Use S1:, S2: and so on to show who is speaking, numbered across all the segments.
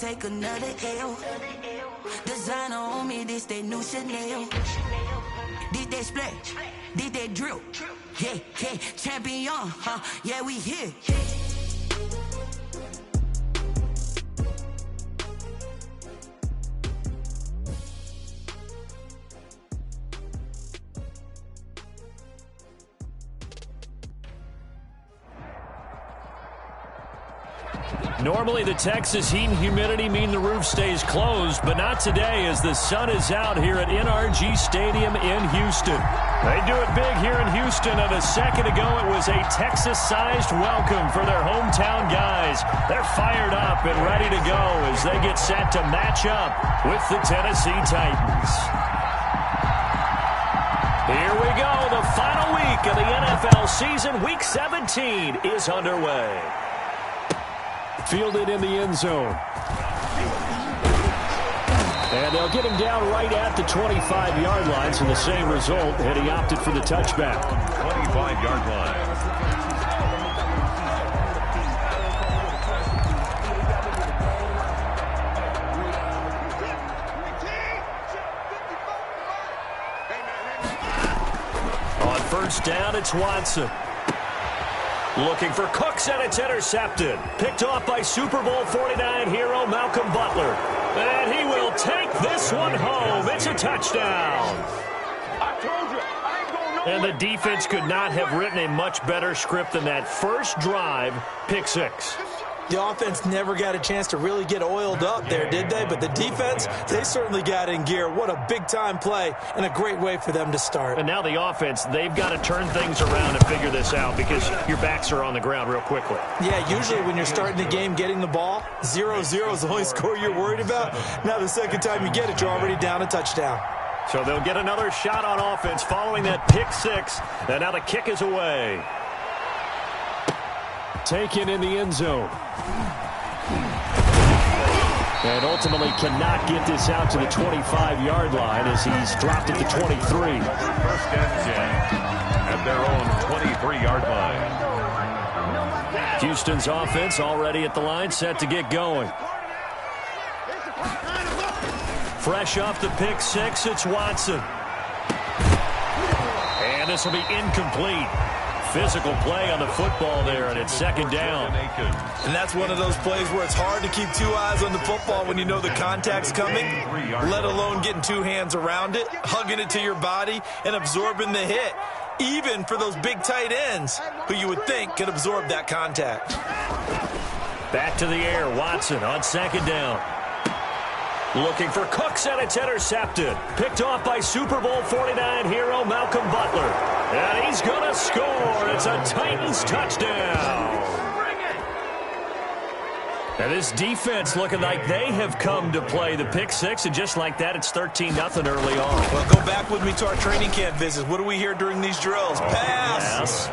S1: take another L. Designer on me, this that new Chanel. This that splash, this that drill. Yeah, yeah, champion, yeah, we here.
S2: Normally, the Texas heat and humidity mean the roof stays closed, but not today as the sun is out here at NRG Stadium in Houston. They do it big here in Houston, and a second ago it was a Texas-sized welcome for their hometown guys. They're fired up and ready to go as they get set to match up with the Tennessee Titans. Here we go. The final week of the NFL season, Week 17, is underway. Fielded in the end zone. And they'll get him down right at the 25-yard line, so the same result, and he opted for the touchback.
S3: 25-yard line.
S2: On first down, it's Watson. Looking for Cooks, and it's intercepted. Picked off by Super Bowl 49 hero Malcolm Butler. And he will take this one home. It's a touchdown.
S3: I told you, I ain't going nowhere.
S2: And the defense could not have written a much better script than that first drive, pick six.
S4: The offense never got a chance to really get oiled up there, did they? But the defense, they certainly got in gear. What a big-time play and a great way for them to start.
S2: And now the offense, they've got to turn things around and figure this out because your backs are on the ground real quickly.
S4: Yeah, usually when you're starting the game getting the ball, 0-0 is the only score you're worried about. Now the second time you get it, you're already down a touchdown.
S2: So they'll get another shot on offense following that pick six. And now the kick is away. Taken in the end zone. And ultimately cannot get this out to the 25-yard line as he's dropped at the 23.
S3: First and 10 at their own 23-yard line.
S2: Houston's offense already at the line, set to get going. Fresh off the pick six, it's Watson. And this will be incomplete. Physical play on the football there, and it's second down.
S4: And that's one of those plays where it's hard to keep two eyes on the football when you know the contact's coming, let alone getting two hands around it, hugging it to your body, and absorbing the hit, even for those big tight ends who you would think could absorb that contact.
S2: Back to the air, Watson on second down. Looking for Cooks, and it's intercepted. Picked off by Super Bowl 49 hero Malcolm Butler. And he's going to score. It's a Titans touchdown. And this defense looking like they have come to play the pick six, and just like that, it's 13-0 early on.
S4: Well, go back with me to our training camp visits. What do we hear during these drills? Pass.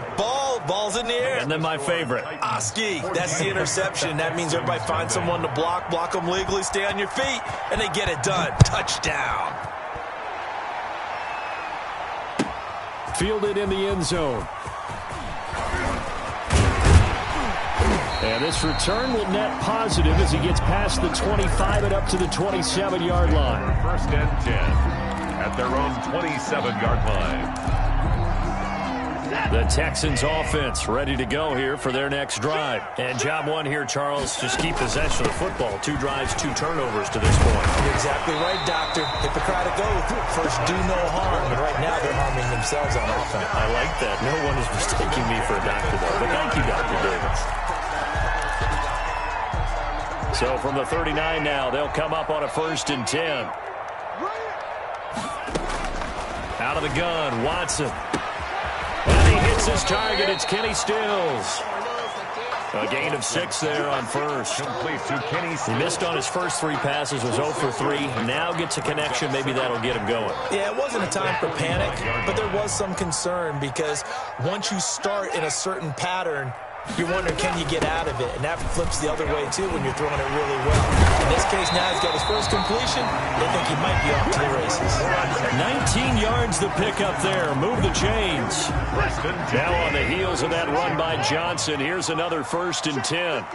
S4: Ball's in the air.
S2: And then my favorite.
S4: Oski, that's the interception. That means everybody finds someone to block them legally, stay on your feet, and they get it done. Touchdown.
S2: Fielded in the end zone. And this return will net positive as he gets past the 25 and up to the 27-yard line.
S3: First and 10 at their own 27-yard line.
S2: The Texans offense ready to go here for their next drive. And job one here, Charles, just keep possession of the football. 2 drives, 2 turnovers to this point.
S4: You're exactly right, Doctor. Hippocratic oath. First, do no harm. But right now, they're harming themselves on offense.
S2: I like that. No one is mistaking me for a doctor, though. But thank you, Dr. Davis. So from the 39 now, they'll come up on a first and 10. Out of the gun, Watson. And he hits his target. It's Kenny Stills. A gain of 6 there on first.
S3: Complete to Kenny Stills.
S2: He missed on his first 3 passes, was 0 for 3. Now gets a connection. Maybe that'll get him going.
S4: Yeah, it wasn't a time for panic, but there was some concern because once you start in a certain pattern, you're wondering, can you get out of it? And that flips the other way, too, when you're throwing it really well. In this case, now he's got his first completion. They think he might be off to the races.
S2: 19 yards the pickup there. Move the chains. Now on the heels of that run by Johnson, here's another first and 10.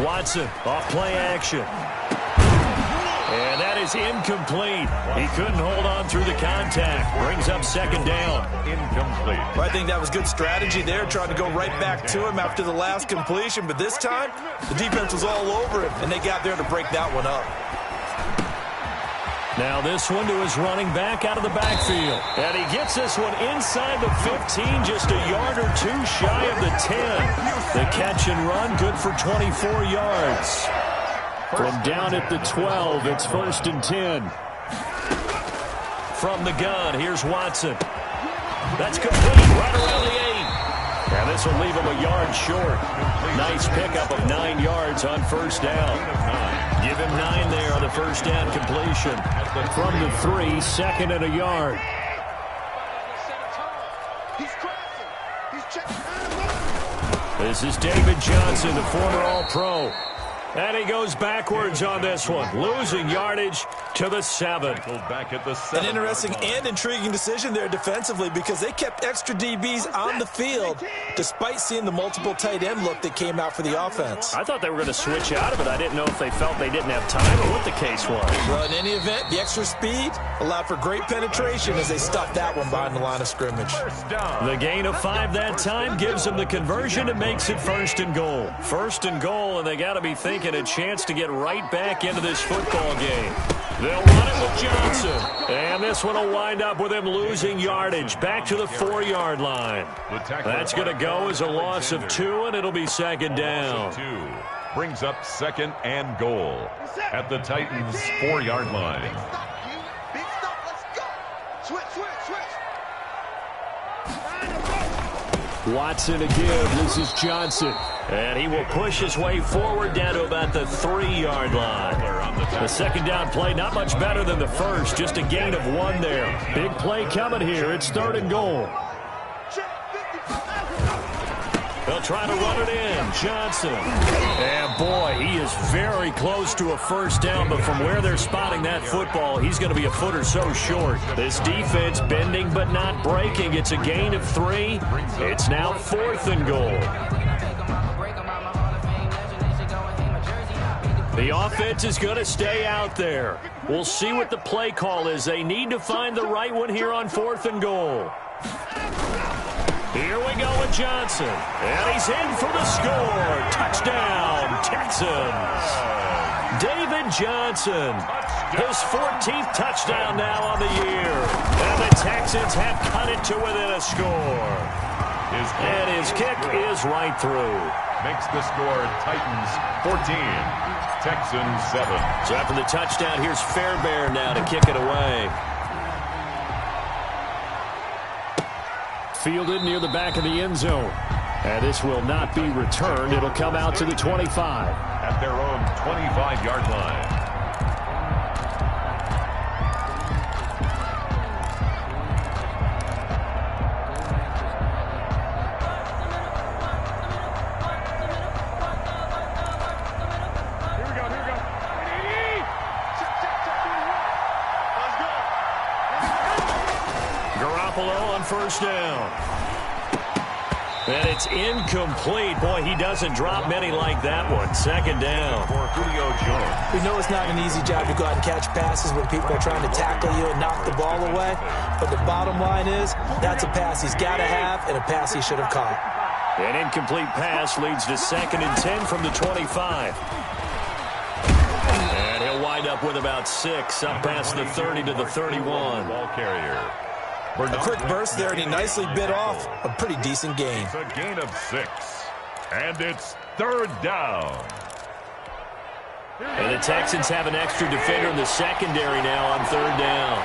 S2: Watson off play action. And that is incomplete. He couldn't hold on through the contact. Brings up second down.
S3: Incomplete.
S4: Well, I think that was good strategy there, trying to go right back to him after the last completion. But this time, the defense was all over him, and they got there to break that one up.
S2: Now this one to his running back out of the backfield. And he gets this one inside the 15, just a yard or two shy of the 10. The catch and run, good for 24 yards. From down at the 12, it's 1st and 10. From the gun, here's Watson. That's complete, right around the 8. And this will leave him a yard short. Nice pickup of 9 yards on first down. Give him 9 there on the first down completion. From the 3, 2nd and a yard. This is David Johnson, the former All-Pro. And he goes backwards on this one, losing yardage to the 7.
S3: Back at the 7.
S4: An interesting and intriguing decision there defensively because they kept extra DBs on the field despite seeing the multiple tight end look that came out for the offense.
S2: I thought they were going to switch out of it. I didn't know if they felt they didn't have time or what the case was.
S4: Well, in any event, the extra speed allowed for great penetration as they stuffed that one behind the line of scrimmage.
S2: The gain of 5 that time gives them the conversion and makes it 1st and goal. 1st and goal, and they got to be thinking a chance to get right back into this football game. They'll run it with Johnson. And this one will wind up with him losing yardage back to the 4-yard line. That's going to go as a loss of 2, and it'll be 2nd down.
S3: 2 brings up 2nd and goal at the Titans' 4-yard line.
S5: Big stop, let's go. Switch.
S2: Watson again. This is Johnson. And he will push his way forward down to about the 3-yard line. The 2nd down play, not much better than the first. Just a gain of 1 there. Big play coming here. It's 3rd and goal. They'll try to run it in. Johnson. And boy, he is very close to a first down, but from where they're spotting that football, he's going to be a foot or so short. This defense bending but not breaking. It's a gain of 3. It's now 4th and goal. The offense is going to stay out there. We'll see what the play call is. They need to find the right one here on 4th and goal. Here we go with Johnson. And he's in for the score. Touchdown, Texans. David Johnson. His 14th touchdown now on the year. And the Texans have cut it to within a score. And his kick is right through.
S3: Makes the score Titans 14, Texans 7.
S2: So after the touchdown, here's Fairbairn now to kick it away. Fielded near the back of the end zone. And this will not be returned. It'll come out to the 25.
S3: At their own 25-yard line.
S2: First down. And it's incomplete. Boy, he doesn't drop many like that one. 2nd down.
S3: For Julio Jones.
S4: We know it's not an easy job to go out and catch passes when people are trying to tackle you and knock the ball away. But the bottom line is, that's a pass he's got to have and a pass he should have caught.
S2: An incomplete pass leads to 2nd and 10 from the 25. And he'll wind up with about 6 up past the 30 to the 31.
S3: Ball carrier.
S4: A quick burst there, and he nicely bit off a pretty decent gain.
S3: It's a gain of 6. And it's 3rd down.
S2: And the Texans have an extra defender in the secondary now on 3rd down.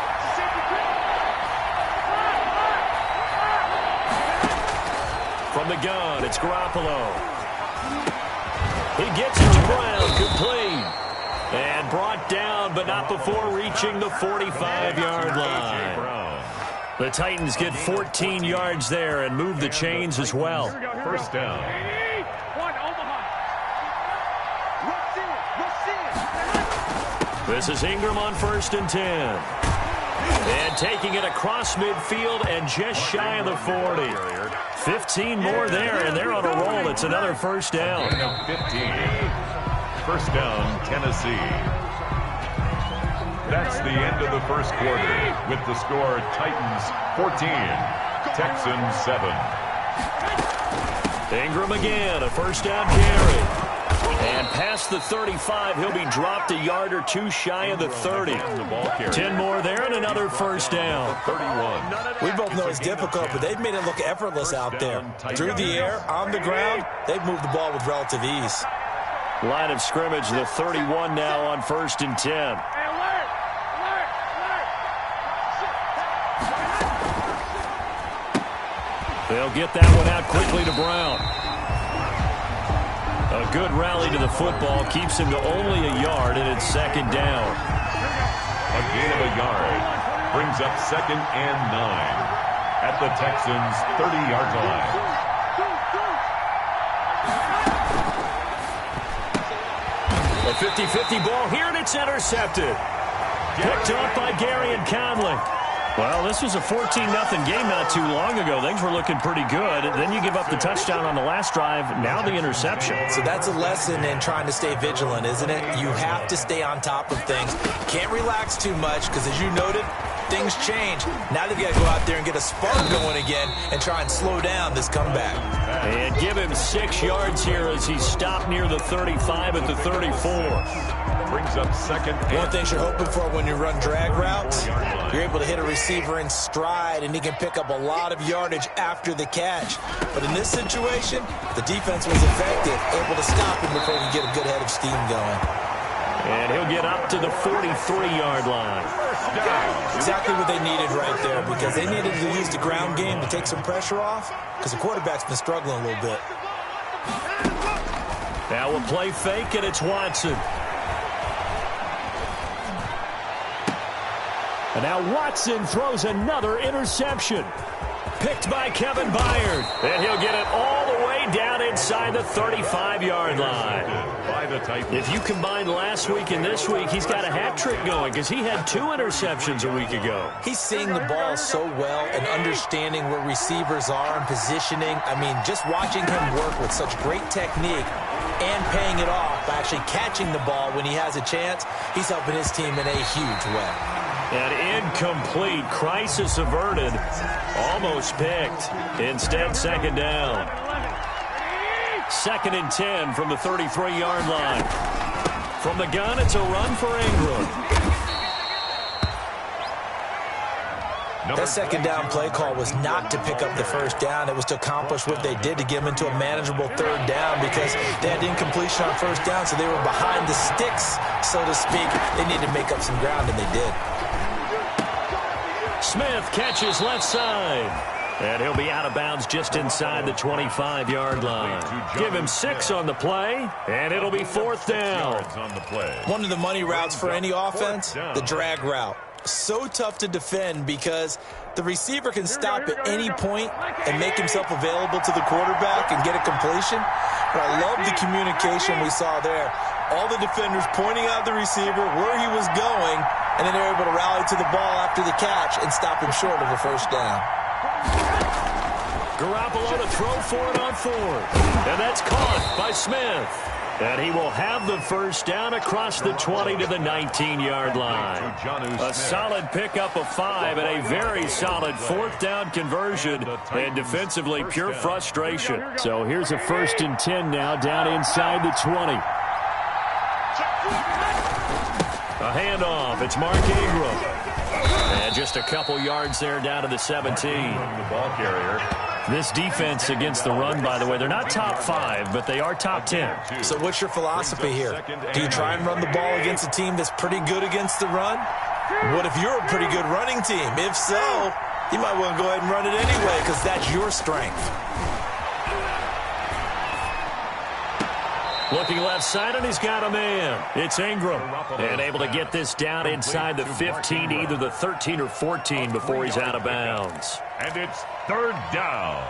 S2: From the gun, it's Garoppolo. He gets it to Brown, complete. And brought down, but not before reaching the 45-yard line. The Titans get 14 yards there and move the chains as well.
S3: First down.
S2: This is Ingram on 1st and 10. And taking it across midfield and just shy of the 40. 15 more there, and they're on a roll. It's another first down.
S3: 15. First down, Tennessee. That's the end of the first quarter with the score Titans 14, Texans 7.
S2: Ingram again, a first down carry. And past the 35, he'll be dropped a yard or two shy of the 30. 10 more there and another first down.
S3: 31.
S4: We both know it's difficult, but they've made it look effortless out there. Through the air, on the ground, they've moved the ball with relative ease.
S2: Line of scrimmage, the 31 now on 1st and 10. They'll get that one out quickly to Brown. A good rally to the football keeps him to only a yard, and it's second down.
S3: A gain of a yard brings up 2nd and 9 at the Texans' 30-yard line.
S2: A 50-50 ball here, and it's intercepted. Picked off by Gary and Conley. Well, this was a 14-0 game not too long ago. Things were looking pretty good. Then you give up the touchdown on the last drive. Now the interception.
S4: So that's a lesson in trying to stay vigilant, isn't it? You have to stay on top of things. Can't relax too much because, as you noted, things change. Now they've got to go out there and get a spark going again and try and slow down this comeback.
S2: And give him 6 yards here as he stopped near the 35 at the 34.
S3: Brings up 2nd.
S4: One thing you're hoping for when you run drag routes, you're able to hit a receiver in stride, and he can pick up a lot of yardage after the catch. But in this situation, the defense was effective, able to stop him before he could get a good head of steam going.
S2: And he'll get up to the 43-yard line.
S4: Exactly what they needed right there, because they needed to use the ground game to take some pressure off, because the quarterback's been struggling a little bit.
S2: Now we'll play fake, and it's Watson. And now Watson throws another interception. Picked by Kevin Byard. And he'll get it all the way down inside the 35-yard line. If you combine last week and this week, he's got a hat trick going because he had 2 interceptions a week ago.
S4: He's seeing the ball so well and understanding where receivers are and positioning. I mean, just watching him work with such great technique and paying it off by actually catching the ball when he has a chance, he's helping his team in a huge way.
S2: An incomplete, crisis averted, almost picked. Instead, second down. 2nd and 10 from the 33-yard line. From the gun, it's a run for Ingram.
S4: That second down play call was not to pick up the first down. It was to accomplish what they did to get them into a manageable 3rd down because they had incompletion on 1st down, so they were behind the sticks, so to speak. They needed to make up some ground, and they did.
S2: Smith catches left side. And he'll be out of bounds just inside the 25-yard line. Give him 6 on the play, and it'll be 4th down.
S4: One of the money routes for any offense, the drag route. So tough to defend because the receiver can stop at any point and make himself available to the quarterback and get a completion. But I love the communication we saw there. All the defenders pointing out the receiver, where he was going, and then they're able to rally to the ball after the catch and stop him short of a first down.
S2: Garoppolo to throw for it on 4th. And that's caught by Smith. And he will have the first down across the 20 to the 19-yard line. A solid pickup of 5 and a very solid 4th down conversion. And defensively, pure frustration. So here's a 1st and 10 now down inside the 20. A handoff. It's Mark Ingram. And just a couple yards there down to the 17.
S3: The ball carrier.
S2: This defense against the run, by the way, they're not top 5, but they are top 10.
S4: So what's your philosophy here? Do you try and run the ball against a team that's pretty good against the run? What if you're a pretty good running team? If so, you might want to go ahead and run it anyway because that's your strength.
S2: Looking left side, and he's got a man. It's Ingram. And able to get this down inside the 15, either the 13 or 14 before he's out of bounds.
S3: And it's 3rd down.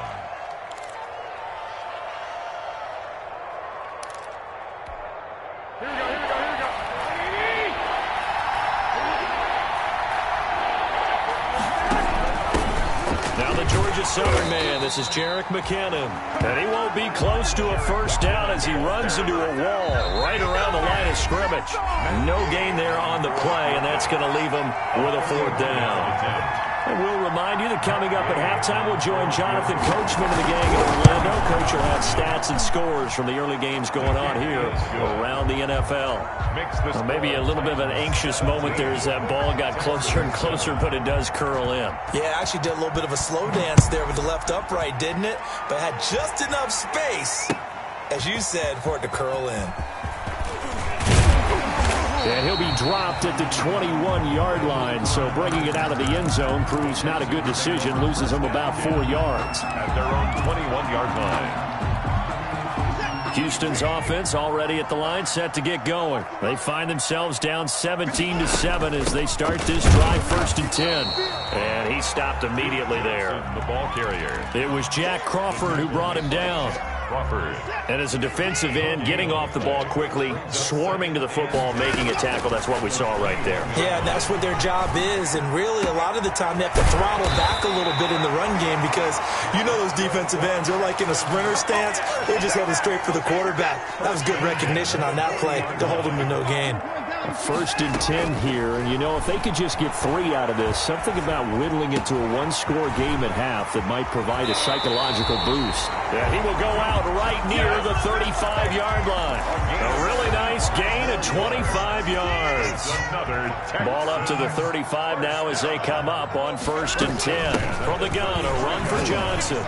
S2: Now the Georgia Southern man, this is Jerick McKinnon. And he won't be close to a first down as he runs into a wall right around the line of scrimmage. No gain there on the play, and that's going to leave him with a 4th down. And we'll remind you that coming up at halftime, we'll join Jonathan Coachman and the gang in Orlando. Coach will have stats and scores from the early games going on here around the NFL. Well, maybe a little bit of an anxious moment there as that ball got closer and closer, but it does curl in.
S4: Yeah, actually did a little bit of a slow dance there with the left upright, didn't it? But had just enough space, as you said, for it to curl in.
S2: And he'll be dropped at the 21-yard line, so bringing it out of the end zone proves not a good decision. Loses him about 4 yards.
S3: At their own 21-yard line.
S2: Houston's offense already at the line, set to get going. They find themselves down 17-7 as they start this drive, 1st and 10. And he stopped immediately there.
S3: The ball carrier.
S2: It was Jack Crawford who brought him down.
S3: Crawford.
S2: And as a defensive end, getting off the ball quickly, swarming to the football, making a tackle. That's what we saw right there.
S4: Yeah, and that's what their job is. And really, a lot of the time, they have to throttle back a little bit in the run game because you know those defensive ends, they're like in a sprinter stance. They're just heading straight for the quarterback. That was good recognition on that play to hold him to no gain.
S2: 1st and 10 here, and you know, if they could just get 3 out of this, something about whittling it to a 1-score game at half that might provide a psychological boost.
S3: Yeah,
S2: he will go out right near the 35-yard line. A really nice gain of 25 yards. Ball up to the 35 now as they come up on 1st and 10. From the gun, a run for Johnson.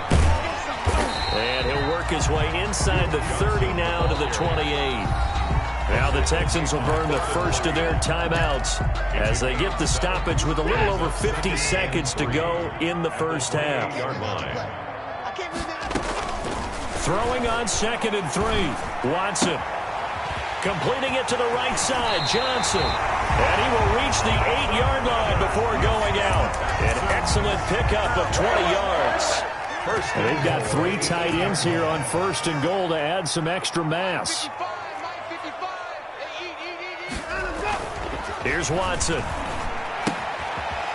S2: And he'll work his way inside the 30 now to the 28. Now the Texans will burn the first of their timeouts as they get the stoppage with a little over 50 seconds to go in the first half. Throwing on 2nd and 3. Watson. Completing it to the right side. Johnson. And he will reach the 8-yard line before going out. An excellent pickup of 20 yards. And they've got 3 tight ends here on 1st and goal to add some extra mass. Here's Watson.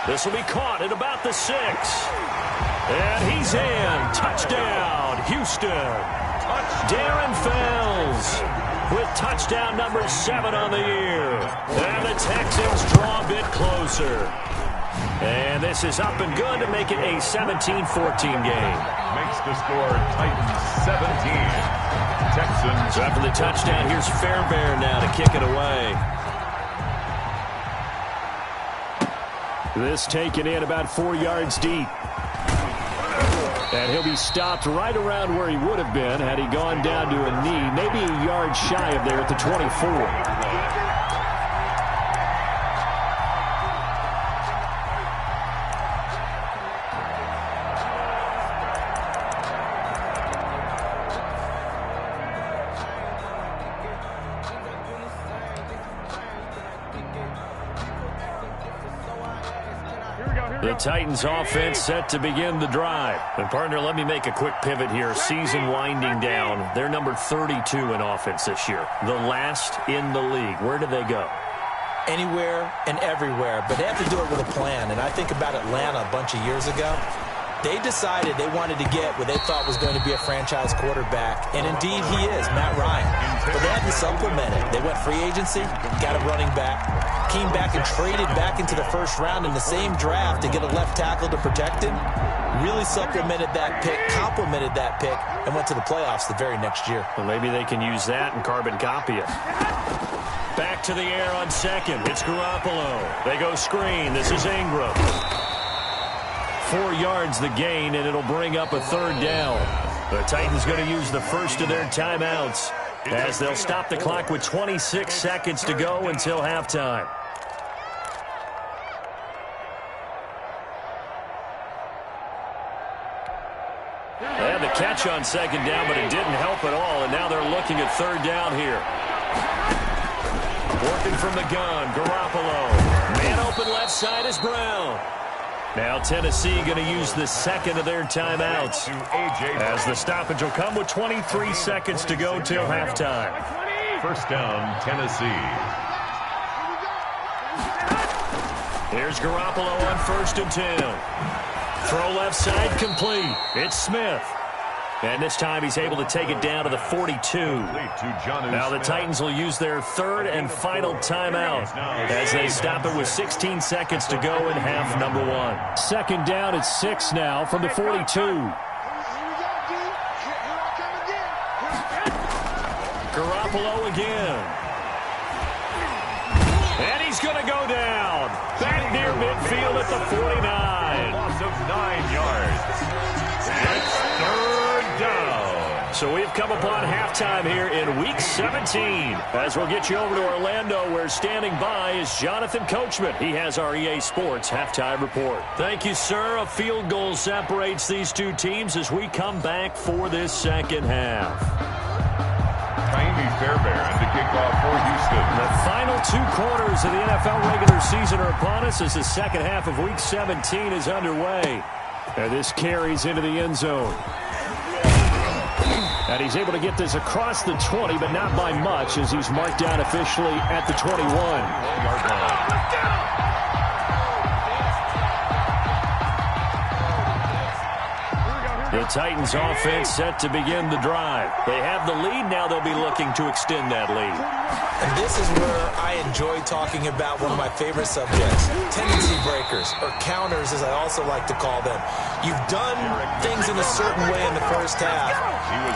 S2: This will be caught at about the 6. And he's in. Touchdown, Houston. Darren Fells with touchdown number 7 on the year. And the Texans draw a bit closer. And this is up and good to make it a 17-14 game.
S3: Makes the score Titans 17. Texans.
S2: So after the touchdown, here's Fairbairn now to kick it away. This taken in about 4 yards deep. And he'll be stopped right around where he would have been had he gone down to a knee, maybe a yard shy of there at the 24. The Titans offense set to begin the drive. And partner, let me make a quick pivot here. Season winding down. They're number 32 in offense this year. The last in the league. Where do they go?
S4: Anywhere and everywhere, but they have to do it with a plan. And I think about Atlanta a bunch of years ago. They decided they wanted to get what they thought was going to be a franchise quarterback, and indeed he is, Matt Ryan. But they had to supplement it. They went free agency, got a running back, came back and traded back into the first round in the same draft to get a left tackle to protect him. Really supplemented that pick, complemented that pick, and went to the playoffs the very next year.
S2: Well, maybe they can use that and carbon copy it. Back to the air on 2nd. It's Garoppolo. They go screen. This is Ingram. 4 yards the gain, and it'll bring up a 3rd down. The Titans going to use the first of their timeouts as they'll stop the clock with 26 seconds to go until halftime. They had the catch on 2nd down, but it didn't help at all, and now they're looking at 3rd down here. Working from the gun, Garoppolo. Man open left side is Brown. Now Tennessee going to use the second of their timeouts as the stoppage will come with 23 seconds to go till halftime.
S3: First down, Tennessee.
S2: Here's Garoppolo on 1st and 10. Throw left side complete. It's Smith. And this time he's able to take it down to the 42. Now the Titans will use their third and final timeout as they stop it with 16 seconds to go in half number 1. Second down at 6 now from the 42. Garoppolo again. And he's going to go down. Back near midfield at the 49.
S3: Loss of 9 yards. It's third down.
S2: So we've come upon halftime here in Week 17. As we'll get you over to Orlando, where standing by is Jonathan Coachman. He has our EA Sports halftime report. Thank you, sir. A field goal separates these two teams as we come back for this second half.
S3: Fairbairn to kick off for Houston.
S2: The final 2 quarters of the NFL regular season are upon us as the second half of Week 17 is underway. And this carries into the end zone. And he's able to get this across the 20, but not by much, as he's marked down officially at the 21. The Titans offense set to begin the drive. They have the lead. Now they'll be looking to extend that lead.
S4: And this is where I enjoy talking about one of my favorite subjects, tendency breakers, or counters as I also like to call them. You've done things in a certain way in the first half,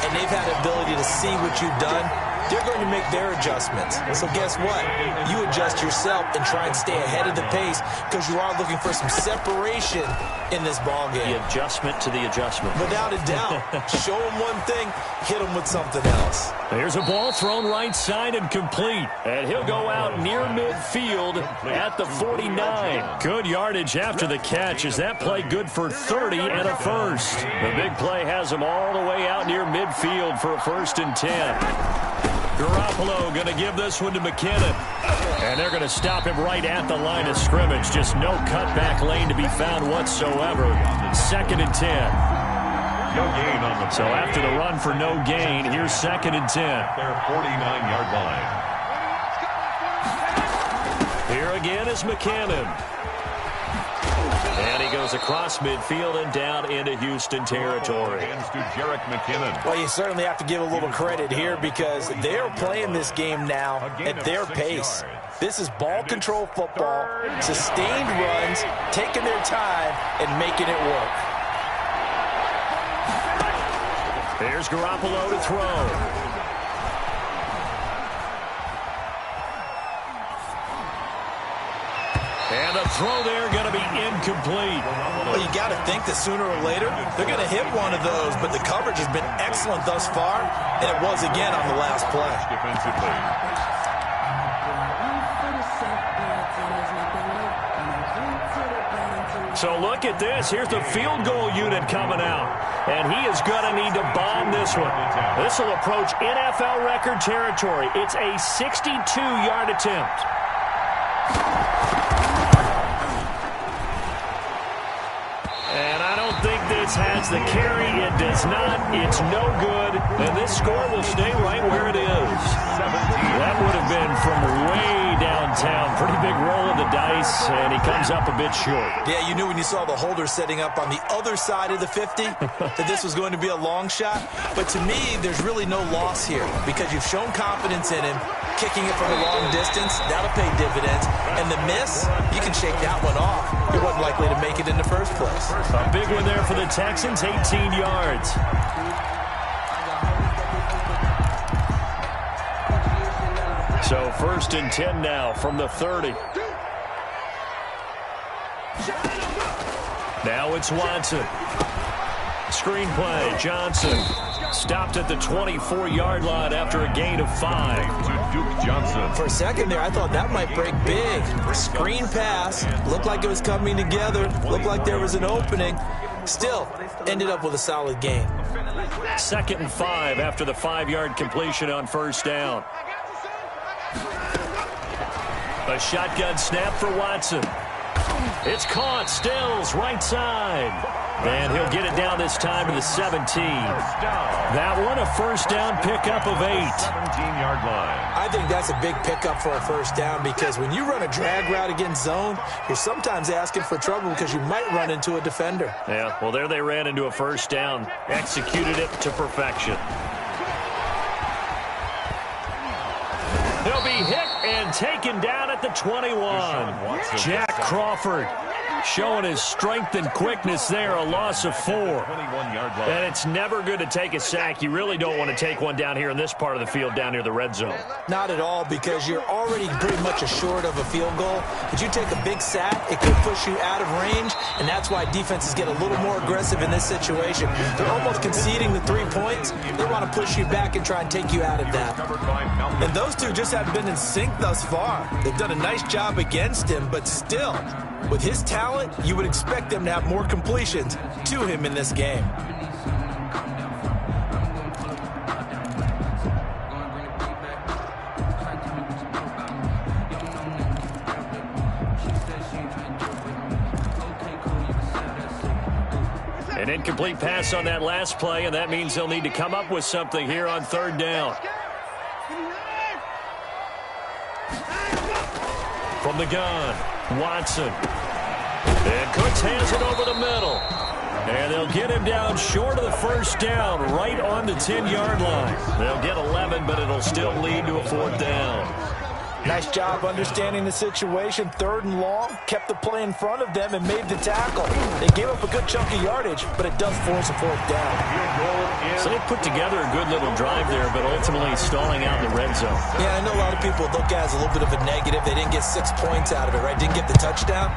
S4: and they've had the ability to see what you've done. They're going to make their adjustments. So guess what? You adjust yourself and try and stay ahead of the pace because you are looking for some separation in this ball game.
S2: The adjustment to the adjustment.
S4: Without a doubt. Show them one thing, hit them with something else.
S2: There's a ball thrown right side and complete. And he'll go out near midfield at the 49. Good yardage after the catch. Is that play good for 30 and a first? The big play has him all the way out near midfield for a 1st and 10. Garoppolo going to give this one to McKinnon. And they're going to stop him right at the line of scrimmage. Just no cutback lane to be found whatsoever. 2nd and 10.
S3: No gain on the
S2: So after the run for no gain, here's 2nd and 10.
S3: Their 49-yard line.
S2: Here again is McKinnon. And he goes across midfield and down into Houston territory.
S3: Hands to Jerick McKinnon.
S4: Well, you certainly have to give a little credit here because they're playing this game now at their pace. This is ball control football, sustained runs, taking their time and making it work.
S2: There's Garoppolo to throw. And the throw there going to be incomplete.
S4: Well, you got to think that sooner or later they're going to hit one of those, but the coverage has been excellent thus far, and it was again on the last play.
S3: Defensively.
S2: So look at this. Here's the field goal unit coming out, and he is going to need to bomb this one. This will approach NFL record territory. It's a 62-yard attempt. And I don't think this has the carry. It does not. It's no good. And this score will stay right where it is. That would have been from way downtown. Pretty big roll of the dice, and he comes up a bit short.
S4: Yeah, you knew when you saw the holder setting up on the other side of the 50 that this was going to be a long shot. But to me, there's really no loss here because you've shown confidence in him. Kicking it from a long distance, that'll pay dividends. And the miss, you can shake that one off. He wasn't likely to make it in the first place.
S2: A big one there for the Texans, 18 yards. So 1st and 10 now from the 30. Now it's Watson. Screen play, Johnson. Stopped at the 24-yard line after a gain of 5.
S3: To Duke Johnson.
S4: For a second there, I thought that might break big. Screen pass. Looked like it was coming together. Looked like there was an opening. Still, ended up with a solid gain.
S2: 2nd and 5 after the 5-yard completion on 1st down. A shotgun snap for Watson. It's caught. Stills, right side. And he'll get it down this time to the 17. That one, a first down pickup of 8.
S3: 17-yard line.
S4: I think that's a big pickup for a first down because when you run a drag route against zone, you're sometimes asking for trouble because you might run into a defender.
S2: Yeah, well, there they ran into a first down. Executed it to perfection. He'll be hit and taken down at the 21. Jack Crawford showing his strength and quickness there, a loss of 4. And it's never good to take a sack. You really don't want to take one down here in this part of the field, down near the red zone.
S4: Not at all, because you're already pretty much assured of a field goal. But you take a big sack, it could push you out of range, and that's why defenses get a little more aggressive in this situation. They're almost conceding the 3 points. They want to push you back and try and take you out of that. And those two just haven't been in sync thus far. They've done a nice job against him, but still, with his talent, you would expect them to have more completions to him in this game.
S2: An incomplete pass on that last play, and that means they'll need to come up with something here on third down. From the gun, Watson. And Cooks hands it over the middle. And they'll get him down short of the first down, right on the 10-yard line. They'll get 11, but it'll still lead to a fourth down.
S4: Nice job understanding the situation. Third and long, kept the play in front of them and made the tackle. They gave up a good chunk of yardage, but it does force a fourth down.
S2: So they put together a good little drive there, but ultimately stalling out in the red zone.
S4: Yeah, I know a lot of people look at it as a little bit of a negative. They didn't get 6 points out of it, right? Didn't get the touchdown.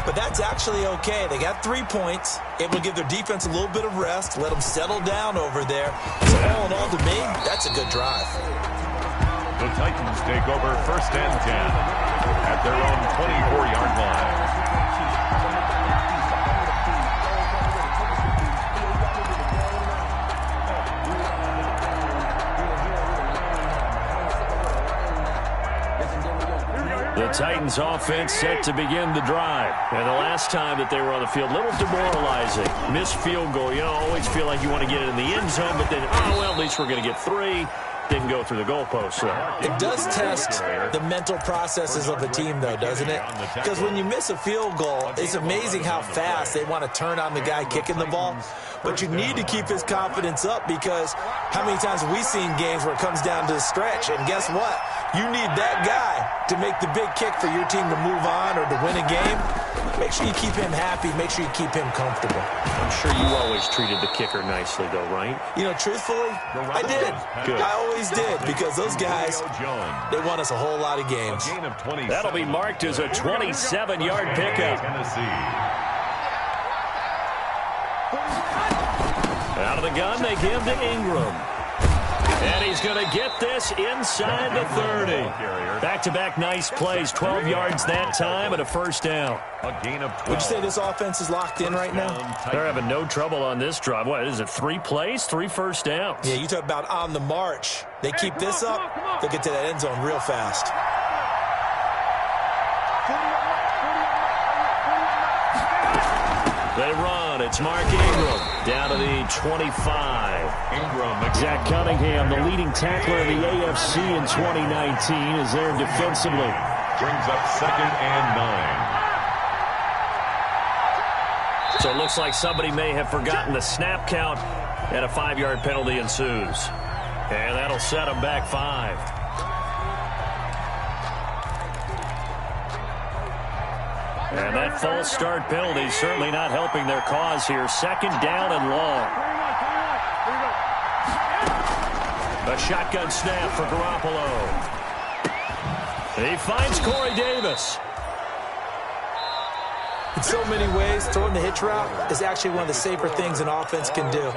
S4: But that's actually okay. They got 3 points. Able to give their defense a little bit of rest, let them settle down over there. So all in all, to me, that's a good drive.
S3: The Titans take over first and 10 at their own 24-yard line.
S2: The Titans offense set to begin the drive. And the last time that they were on the field, a little demoralizing. Missed field goal. You know, always feel like you want to get it in the end zone, but then, oh, well, at least we're going to get 3. Didn't go through the goalpost, though.
S4: It does test the mental processes of a team, though, doesn't it? Because when you miss a field goal, it's amazing how fast they want to turn on the guy kicking the ball. But you need to keep his confidence up because how many times have we seen games where it comes down to the stretch? And guess what? You need that guy to make the big kick for your team to move on or to win a game. Make sure you keep him happy. Make sure you keep him comfortable.
S2: I'm sure you always treated the kicker nicely, though, right?
S4: You know, truthfully, I did.
S2: Good.
S4: I always did because those guys, they won us a whole lot of games.
S2: That'll be marked as a 27-yard pickup. Out of the gun, they give to Ingram. And he's going to get this inside the 30. Back-to-back nice plays, 12 yards that time and a first down.
S3: A gain of 12.
S4: Would you say this offense is locked in right now?
S2: They're having no trouble on this drive. What is it, 3 plays, 3 first downs?
S4: Yeah, you talk about on the march. They keep this up, they'll get to that end zone real fast.
S2: They run. It's Mark Ingram down to the 25.
S3: Ingram.
S2: Zach Cunningham, the leading tackler of the AFC in 2019, is there defensively.
S3: Brings up second and 9.
S2: So it looks like somebody may have forgotten the snap count, and a 5-yard penalty ensues. And that'll set them back 5. And that false start penalty is certainly not helping their cause here. Second down and long. A shotgun snap for Garoppolo. He finds Corey Davis.
S4: In so many ways, throwing the hitch route is actually one of the safer things an offense can do.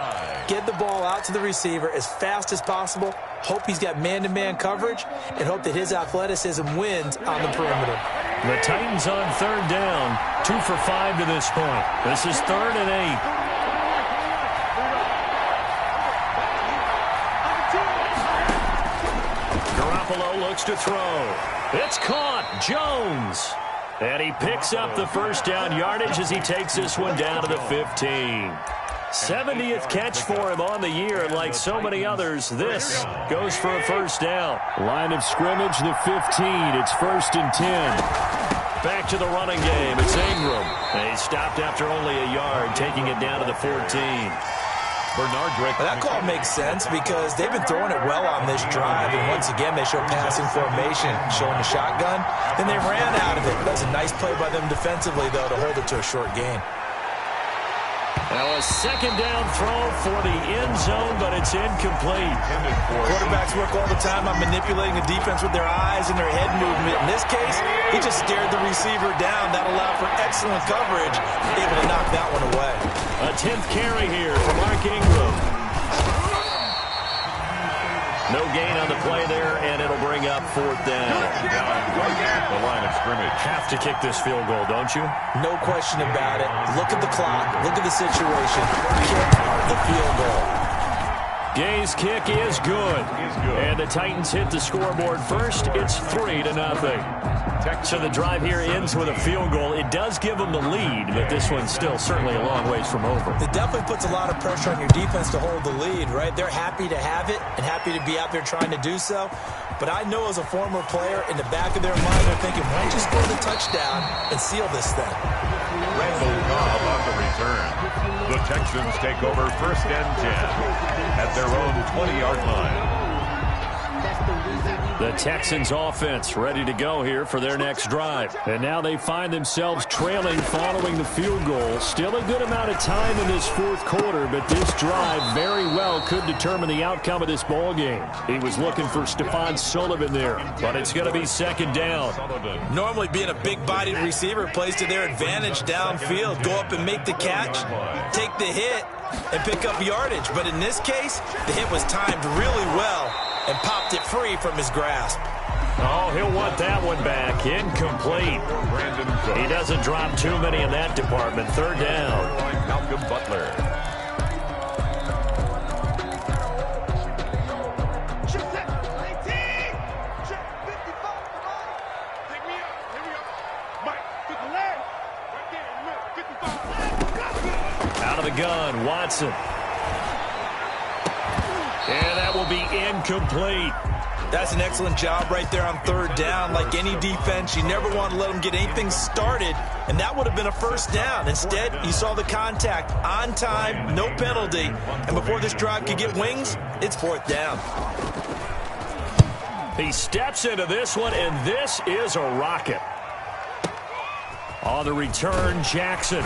S4: Get the ball out to the receiver as fast as possible, hope he's got man-to-man coverage, and hope that his athleticism wins on the perimeter.
S2: The Titans on third down, 2 for 5 to this point. This is 3rd and 8. Garoppolo looks to throw. It's caught. Jones. And he picks up the first down yardage as he takes this one down to the 15. 70th catch for him on the year, and like so many others, this goes for a first down. Line of scrimmage, the 15. It's 1st and 10. Back to the running game. It's Ingram. And he stopped after only a yard, taking it down to the 14.
S3: Bernard Drake.
S4: That call makes sense because they've been throwing it well on this drive, and once again they show passing formation, showing the shotgun. Then they ran out of it. That's a nice play by them defensively, though, to hold it to a short gain.
S2: Now a second down throw for the end zone, but it's incomplete.
S4: Quarterbacks work all the time on manipulating the defense with their eyes and their head movement. In this case, he just stared the receiver down. That allowed for excellent coverage, able to knock that one away.
S2: A 10th carry here for Mark Ingram. No gain on the play there, and it'll bring up 4th down.
S3: The line of scrimmage.
S2: Have to kick this field goal, don't you?
S4: No question about it. Look at the clock. Look at the situation. Kick the field goal.
S2: Gay's kick is good. And the Titans hit the scoreboard first. It's 3-0. So the drive here ends with a field goal. It does give them the lead, but this one's still certainly a long ways from over.
S4: It definitely puts a lot of pressure on your defense to hold the lead, right? They're happy to have it and happy to be out there trying to do so. But I know as a former player, in the back of their mind, they're thinking, why don't you score the touchdown and seal this thing?
S3: Randall Cobb on the return. The Texans take over 1st and 10 at their own 20-yard line.
S2: The Texans offense ready to go here for their next drive. And now they find themselves trailing following the field goal. Still a good amount of time in this 4th quarter, but this drive very well could determine the outcome of this ball game. He was looking for Stephon Sullivan there, but it's going to be 2nd down.
S4: Normally being a big-bodied receiver plays to their advantage downfield. Go up and make the catch, take the hit, and pick up yardage. But in this case, the hit was timed really well and popped it free from his grasp.
S2: Oh, he'll want that one back. Incomplete. He doesn't drop too many in that department. 3rd down.
S3: Malcolm Butler.
S2: Out of the gun, Watson. And that will be incomplete.
S4: That's an excellent job right there on 3rd down. Like any defense, you never want to let them get anything started, and that would have been a 1st down. Instead, you saw the contact on time, no penalty, and before this drive could get wings, it's 4th down.
S2: He steps into this one, and this is a rocket. On the return, Jackson.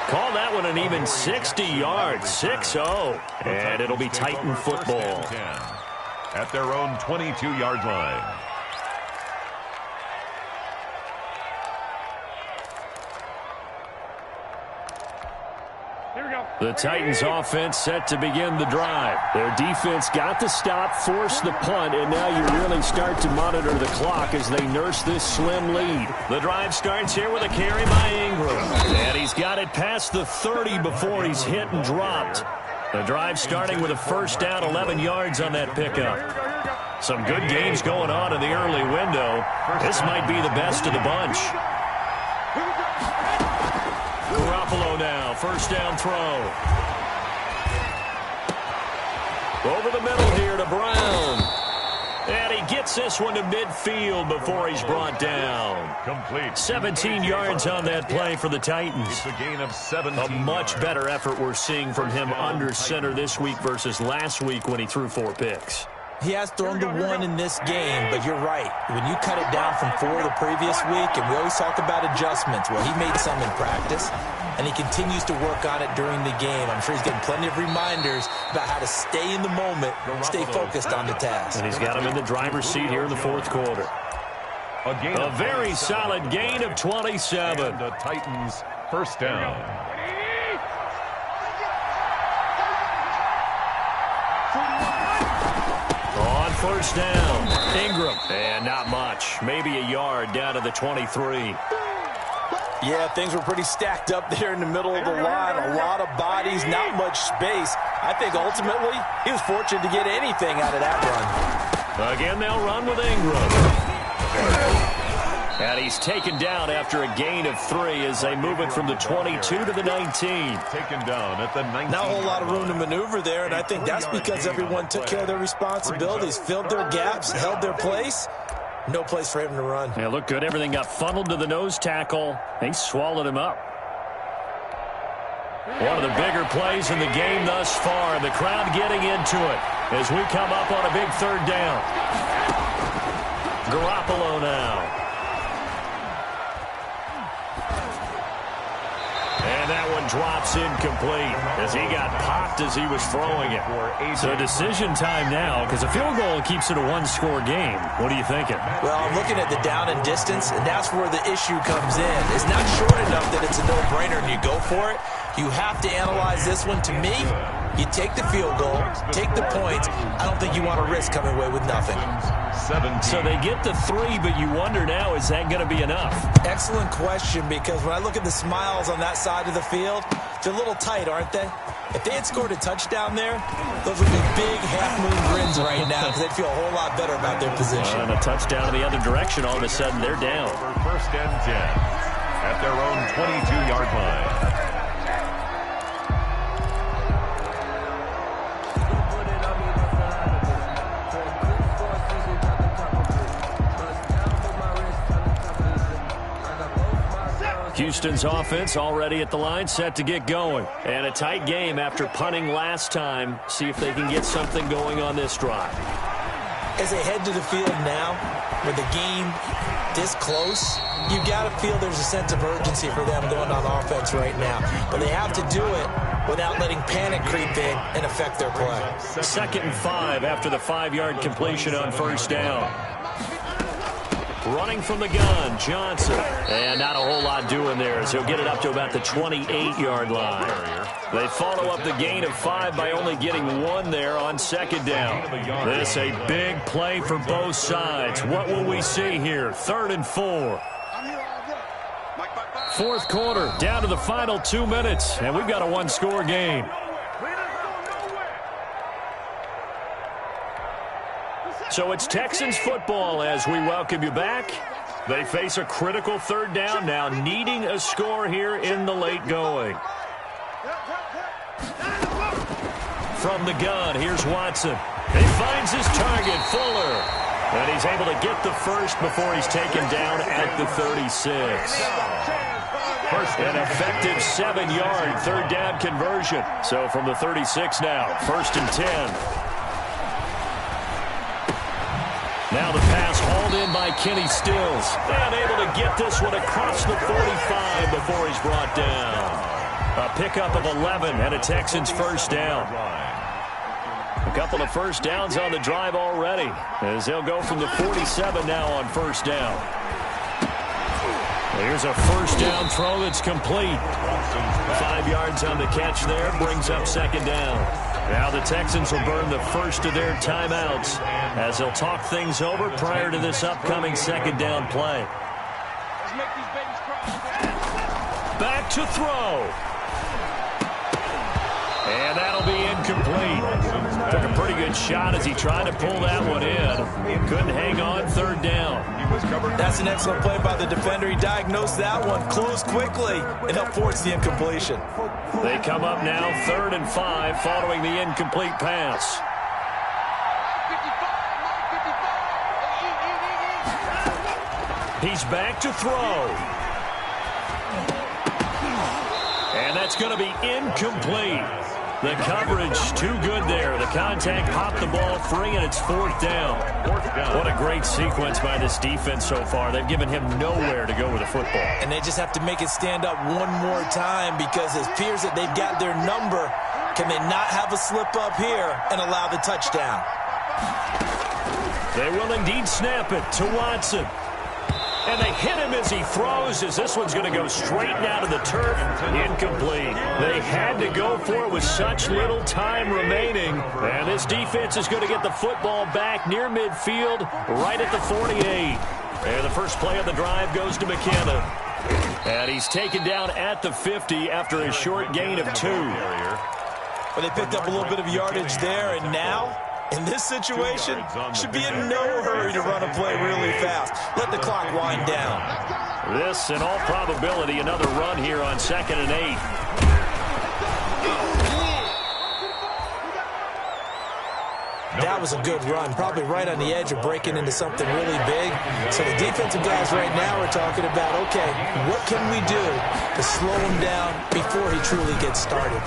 S2: Call that one an even 60 yards, 6-0. And it'll be Titan football.
S3: At their own 22-yard line.
S2: The Titans offense set to begin the drive. Their defense got the stop, forced the punt, and now you really start to monitor the clock as they nurse this slim lead. The drive starts here with a carry by Ingram. And he's got it past the 30 before he's hit and dropped. The drive starting with a 1st down, 11 yards on that pickup. Some good games going on in the early window. This might be the best of the bunch. Garoppolo now, 1st down throw. Over the middle here to Brown. And he gets this one to midfield before he's brought down.
S3: Complete.
S2: 17 yards on that play for the Titans.
S3: It's a gain of 17
S2: A much
S3: yards.
S2: better effort we're seeing from him under center this week versus last week when he threw 4 picks.
S4: He has thrown the 1 in this game, but you're right. When you cut it down from 4 the previous week, and we always talk about adjustments, well, he made some in practice, and he continues to work on it during the game. I'm sure he's getting plenty of reminders about how to stay in the moment, stay focused on the task.
S2: And he's got him in the driver's seat here in the 4th quarter. A very solid gain of 27.
S3: And the Titans 1st down.
S2: On 1st down, Ingram. And not much. Maybe a yard down to the 23.
S4: Yeah, things were pretty stacked up there in the middle of the line. A lot of bodies, not much space. I think ultimately he was fortunate to get anything out of that run.
S2: Again, they'll run with Ingram. And he's taken down after a gain of 3 as they move it from the 22 to the 19.
S3: Taken down at the 19.
S4: Not a whole lot of room to maneuver there, and I think that's because everyone took care of their responsibilities, filled their gaps, held their place. No place for him to run.
S2: Yeah, looked good. Everything got funneled to the nose tackle. They swallowed him up. One of the bigger plays in the game thus far, and the crowd getting into it as we come up on a big third down. Garoppolo now. And that one drops incomplete as he got popped as he was throwing it. So decision time now because a field goal keeps it a one-score game. What are you thinking?
S4: Well, I'm looking at the down and distance, and that's where the issue comes in. It's not short enough that it's a no-brainer and you go for it. You have to analyze this one. To me, you take the field goal, take the points. I don't think you want to risk coming away with nothing.
S2: So they get the 3, but you wonder now, is that going to be enough?
S4: Excellent question, because when I look at the smiles on that side of the field, they're a little tight, aren't they? If they had scored a touchdown there, those would be big half-moon grins right now because they'd feel a whole lot better about their position.
S2: And a touchdown in the other direction, all of a sudden they're down.
S3: First and 10 at their own 22-yard line.
S2: Houston's offense already at the line, set to get going. And a tight game after punting last time. See if they can get something going on this drive.
S4: As they head to the field now, with the game this close, you got to feel there's a sense of urgency for them going on offense right now. But they have to do it without letting panic creep in and affect their play.
S2: 2nd and 5 after the 5-yard completion on first down. Running from the gun, Johnson. And not a whole lot doing there, so he'll get it up to about the 28-yard line. They follow up the gain of 5 by only getting 1 there on 2nd down. This a big play for both sides. What will we see here? 3rd and 4. 4th quarter, down to the final 2 minutes, and we've got a one-score game. So it's Texans football as we welcome you back. They face a critical 3rd down now, needing a score here in the late going. From the gun, here's Watson. He finds his target, Fuller. And he's able to get the first before he's taken down at the 36. An effective 7-yard 3rd down conversion. So from the 36 now, 1st and 10. Now the pass hauled in by Kenny Stills. And able to get this one across the 45 before he's brought down. A pickup of 11 and a Texans first down. A couple of first downs on the drive already as they'll go from the 47 now on first down. Here's a first down throw that's complete. 5 yards on the catch there, brings up 2nd down. Now the Texans will burn the first of their timeouts as they'll talk things over prior to this upcoming 2nd down play. Back to throw. And that'll be incomplete. Took a pretty good shot as he tried to pull that one in. Couldn't hang on 3rd down.
S4: That's an excellent play by the defender. He diagnosed that one, closed quickly, and helped force the incompletion.
S2: They come up now 3rd and 5 following the incomplete pass. He's back to throw. And that's going to be incomplete. The coverage too good there. The contact popped the ball free, and it's 4th down. What a great sequence by this defense so far. They've given him nowhere to go with the football.
S4: And they just have to make it stand up one more time because it appears that they've got their number. Can they not have a slip up here and allow the touchdown?
S2: They will indeed snap it to Watson. And they hit him as he throws, as this one's going to go straight down to the turf. Incomplete. They had to go for it with such little time remaining. And this defense is going to get the football back near midfield, right at the 48. And the first play of the drive goes to McKenna. And he's taken down at the 50 after a short gain of 2.
S4: But they picked up a little bit of yardage there, and now In this situation, should be in no hurry to run a play really fast. Let the clock wind down.
S2: This, in all probability, another run here on 2nd and 8.
S4: That was a good run, probably right on the edge of breaking into something really big. So the defensive guys right now are talking about, okay, what can we do to slow him down before he truly gets started?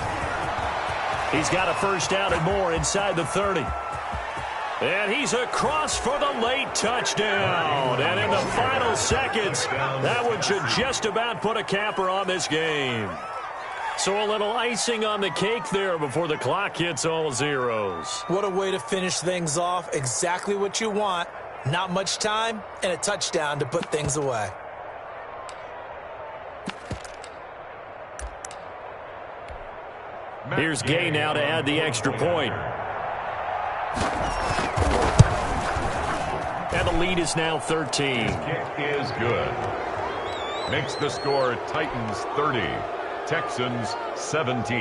S2: He's got a first down and more inside the 30. And he's across for the late touchdown. And in the final seconds, that one should just about put a capper on this game. So a little icing on the cake there before the clock hits all zeros.
S4: What a way to finish things off. Exactly what you want. Not much time and a touchdown to put things away.
S2: Here's Gay now to add the extra point. And the lead is now 13.
S3: Kick is good. Makes the score Titans 30. Texans 17.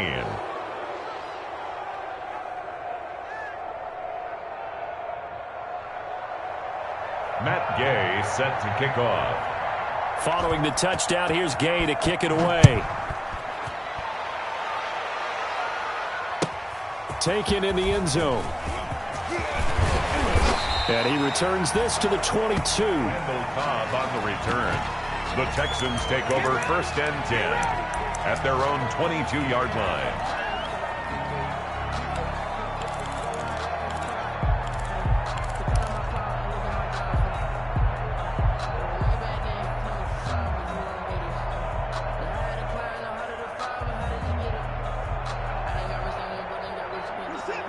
S3: Matt Gay set to kick off.
S2: Following the touchdown, here's Gay to kick it away. Taken in the end zone. And he returns this to the 22.
S3: Randall Cobb on the return. The Texans take over 1st and 10 at their own 22-yard line.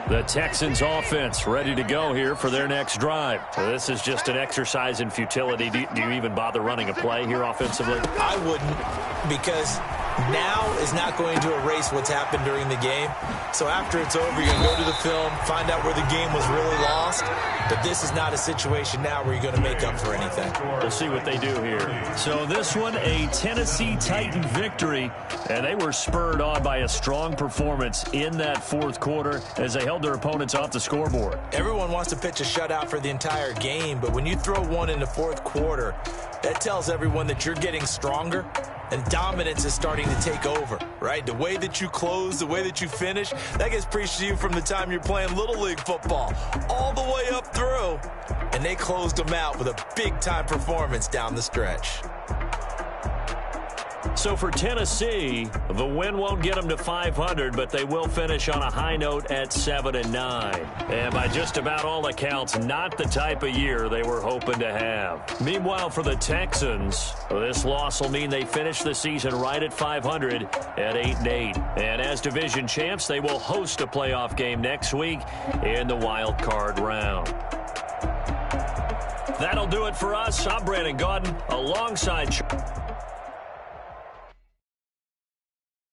S2: The Texans offense ready to go here for their next drive. So this is just an exercise in futility. Do you even bother running a play here offensively?
S4: I wouldn't, because now is not going to erase what's happened during the game. So after it's over, you're going to go to the film, find out where the game was really lost. But this is not a situation now where you're going to make up for anything.
S2: We'll see what they do here. So this one, a Tennessee Titan victory. And they were spurred on by a strong performance in that 4th quarter as they held their opponents off the scoreboard.
S4: Everyone wants to pitch a shutout for the entire game, but when you throw one in the 4th quarter, that tells everyone that you're getting stronger and dominance is starting to take over, right? The way that you close, the way that you finish, that gets preached to you from the time you're playing Little League football all the way up through. And they closed them out with a big-time performance down the stretch.
S2: So for Tennessee, the win won't get them to 500, but they will finish on a high note at 7-9. And by just about all accounts, not the type of year they were hoping to have. Meanwhile, for the Texans, this loss will mean they finish the season right at 500 at 8-8. And as division champs, they will host a playoff game next week in the wild card round. That'll do it for us. I'm Brandon Gaudin alongside